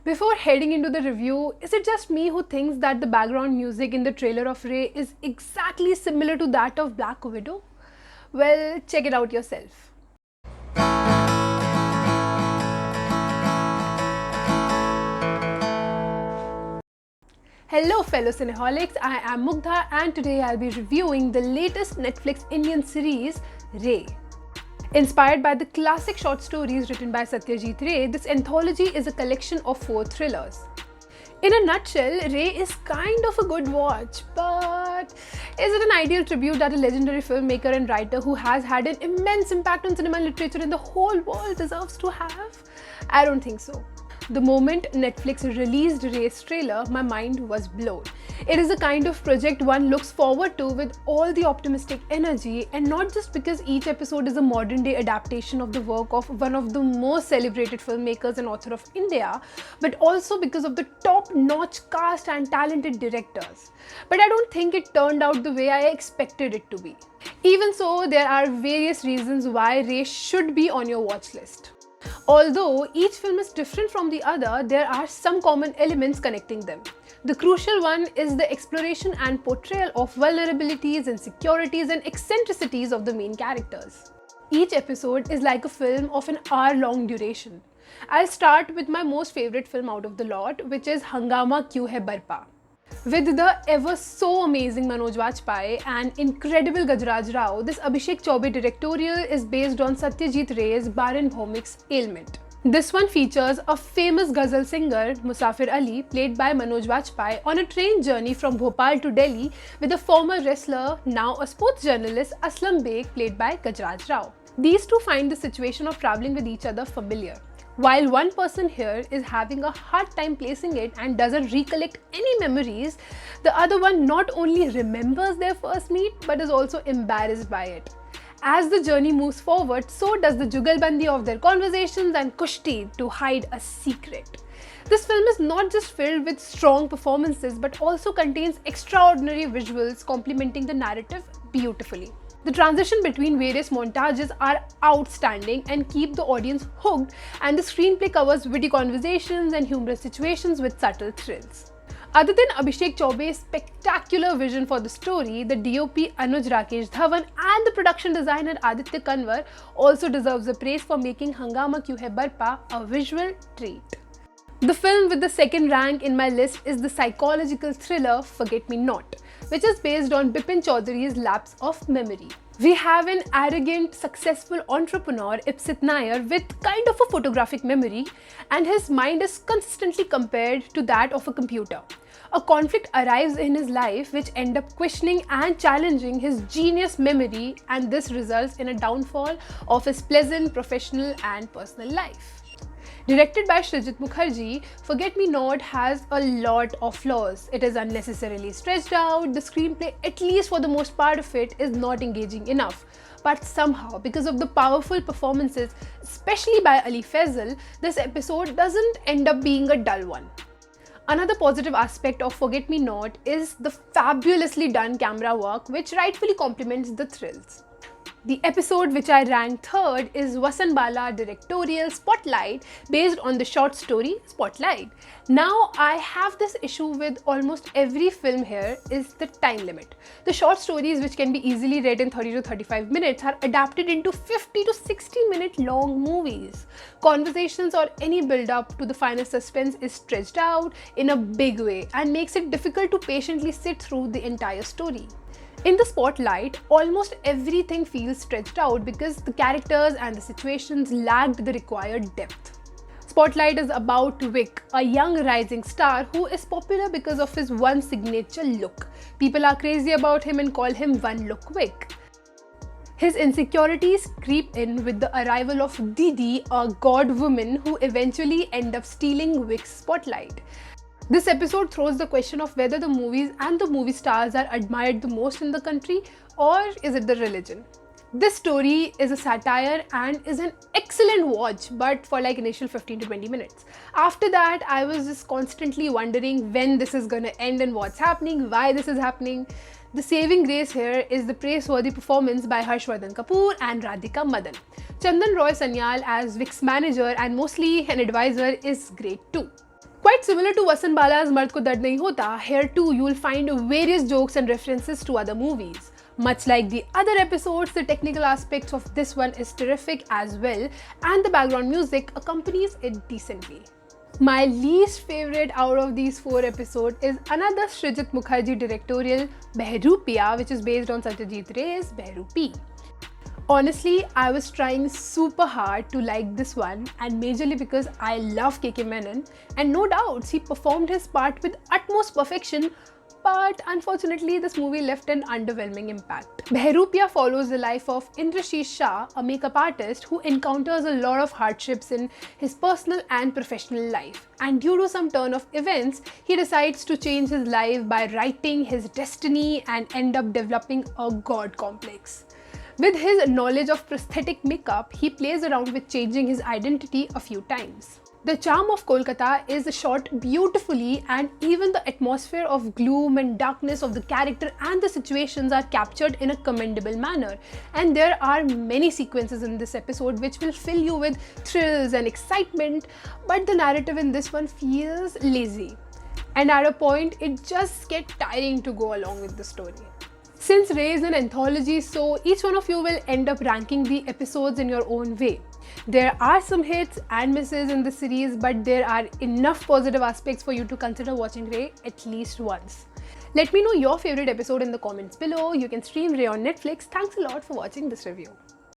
Before heading into the review, is it just me who thinks that the background music in the trailer of Ray is exactly similar to that of Black Widow? Well, check it out yourself. Hello fellow cineholics, I am Mugdha and today I'll be reviewing the latest Netflix Indian series, Ray. Inspired by the classic short stories written by Satyajit Ray, this anthology is a collection of 4 thrillers. In a nutshell, Ray is kind of a good watch, but is it an ideal tribute that a legendary filmmaker and writer who has had an immense impact on cinema and literature in the whole world deserves to have? I don't think so. The moment Netflix released Ray's trailer, my mind was blown. It is a kind of project one looks forward to with all the optimistic energy, and not just because each episode is a modern-day adaptation of the work of one of the most celebrated filmmakers and author of India, but also because of the top-notch cast and talented directors. But I don't think it turned out the way I expected it to be. Even so, there are various reasons why Ray should be on your watch list. Although each film is different from the other, there are some common elements connecting them. The crucial one is the exploration and portrayal of vulnerabilities, insecurities, and eccentricities of the main characters. Each episode is like a film of an hour-long duration. I'll start with my most favorite film out of the lot, which is Hangama Kyun Hai Barpa. With the ever so amazing Manoj Bajpayee and incredible Gajraj Rao, this Abhishek Chaubey directorial is based on Satyajit Ray's barren bhaumik's ailment. This one features a famous ghazal singer, Musafir Ali, played by Manoj Bajpayee, on a train journey from Bhopal to Delhi with a former wrestler, now a sports journalist, Aslam Beg, played by Gajraj Rao. These two find the situation of travelling with each other familiar. While one person here is having a hard time placing it and doesn't recollect any memories, the other one not only remembers their first meet but is also embarrassed by it. As the journey moves forward, so does the jugalbandi of their conversations and kushti to hide a secret. This film is not just filled with strong performances but also contains extraordinary visuals complementing the narrative beautifully. The transition between various montages are outstanding and keep the audience hooked, and the screenplay covers witty conversations and humorous situations with subtle thrills. Other than Abhishek Chaubey's spectacular vision for the story, the DOP Anuj Rakesh Dhawan and the production designer Aditya Kanwar also deserves the praise for making Hangama Kyun Hai Barpa a visual treat. The film with the second rank in my list is the psychological thriller Forget Me Not, which is based on Bipin Chaudhary's lapse of memory. We have an arrogant, successful entrepreneur, Ipsit Nair, with kind of a photographic memory, and his mind is consistently compared to that of a computer. A conflict arrives in his life which ends up questioning and challenging his genius memory, and this results in a downfall of his pleasant professional and personal life. Directed by Srijit Mukherji, Forget Me Not has a lot of flaws. It is unnecessarily stretched out, the screenplay, at least for the most part of it, is not engaging enough. But somehow, because of the powerful performances, especially by Ali Fazal, this episode doesn't end up being a dull one. Another positive aspect of Forget Me Not is the fabulously done camera work, which rightfully complements the thrills. The episode which I ranked third is Vasan Bala directorial Spotlight, based on the short story Spotlight. Now, I have this issue with almost every film here is the time limit. The short stories, which can be easily read in 30 to 35 minutes, are adapted into 50 to 60-minute long movies. Conversations or any build-up to the final suspense is stretched out in a big way and makes it difficult to patiently sit through the entire story. In the Spotlight, almost everything feels stretched out because the characters and the situations lacked the required depth. Spotlight is about Vic, a young rising star who is popular because of his one signature look. People are crazy about him and call him One Look Vic. His insecurities creep in with the arrival of Didi, a god woman who eventually ends up stealing Vic's spotlight. This episode throws the question of whether the movies and the movie stars are admired the most in the country, or is it the religion? This story is a satire and is an excellent watch, but for like initial 15 to 20 minutes. After that, I was just constantly wondering when this is gonna end and what's happening, why this is happening. The saving grace here is the praiseworthy performance by Harshvarrdhan Kapoor and Radhika Madan. Chandan Roy Sanyal as Vic's manager and mostly an advisor is great too. similar to Vasan Bala's Mard Ko Dard Nahi Hota, here too you will find various jokes and references to other movies. Much like the other episodes, the technical aspects of this one is terrific as well, and the background music accompanies it decently. My least favorite out of these 4 episodes is another Srijit Mukherji directorial, Behrupiya, which is based on Satyajit Ray's Behrupi. Honestly, I was trying super hard to like this one, and majorly because I love KK Menon, and no doubts he performed his part with utmost perfection, but unfortunately this movie left an underwhelming impact. Behrupiya follows the life of Indrashit Shah, a makeup artist who encounters a lot of hardships in his personal and professional life, and due to some turn of events, he decides to change his life by writing his destiny and end up developing a god complex. With his knowledge of prosthetic makeup, he plays around with changing his identity a few times. The charm of Kolkata is shot beautifully, and even the atmosphere of gloom and darkness of the character and the situations are captured in a commendable manner. And there are many sequences in this episode which will fill you with thrills and excitement, but the narrative in this one feels lazy. And at a point, it just gets tiring to go along with the story. Since Ray is an anthology, so each one of you will end up ranking the episodes in your own way. There are some hits and misses in the series, but there are enough positive aspects for you to consider watching Ray at least once. Let me know your favorite episode in the comments below. You can stream Ray on Netflix. Thanks a lot for watching this review.